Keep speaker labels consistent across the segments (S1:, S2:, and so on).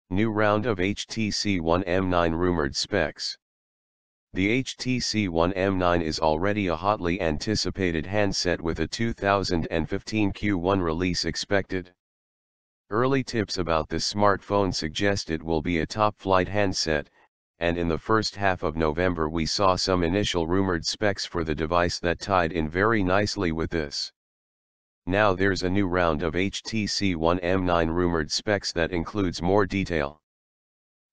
S1: New round of HTC One M9 rumored specs. The HTC One M9 is already a hotly anticipated handset with a 2015 Q1 release expected. Early tips about this smartphone suggest it will be a top-flight handset, and in the first half of November we saw some initial rumored specs for the device that tied in very nicely with this. Now there's a new round of HTC One M9 rumored specs that includes more detail.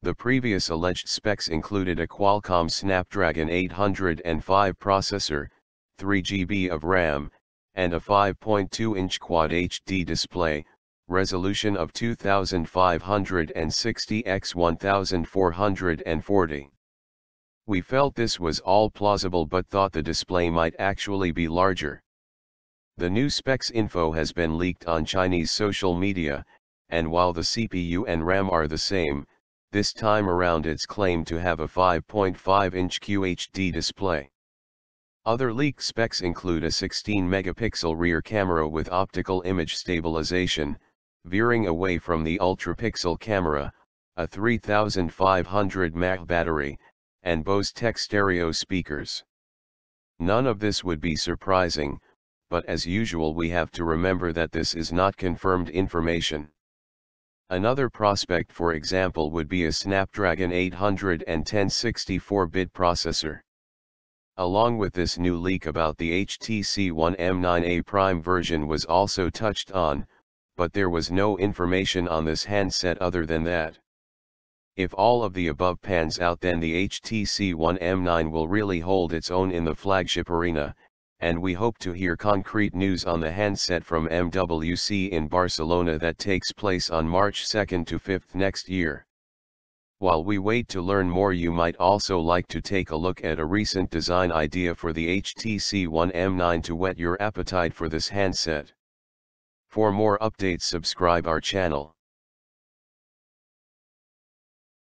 S1: The previous alleged specs included a Qualcomm Snapdragon 805 processor, 3 GB of RAM, and a 5.2-inch Quad HD display, resolution of 2560 x 1440. We felt this was all plausible but thought the display might actually be larger. The new specs info has been leaked on Chinese social media, and while the CPU and RAM are the same, this time around it's claimed to have a 5.5-inch QHD display. Other leaked specs include a 16-megapixel rear camera with optical image stabilization, veering away from the UltraPixel camera, a 3500 mAh battery, and Bose tech stereo speakers. None of this would be surprising, but as usual we have to remember that this is not confirmed information. Another prospect, for example, would be a Snapdragon 810 64-bit processor. Along with this new leak about the HTC One M9A Prime version was also touched on, but there was no information on this handset other than that. If all of the above pans out, then the HTC One M9 will really hold its own in the flagship arena, and we hope to hear concrete news on the handset from MWC in Barcelona that takes place on March 2nd to 5th next year. While we wait to learn more, you might also like to take a look at a recent design idea for the HTC One M9 to whet your appetite for this handset. For more updates, subscribe our channel.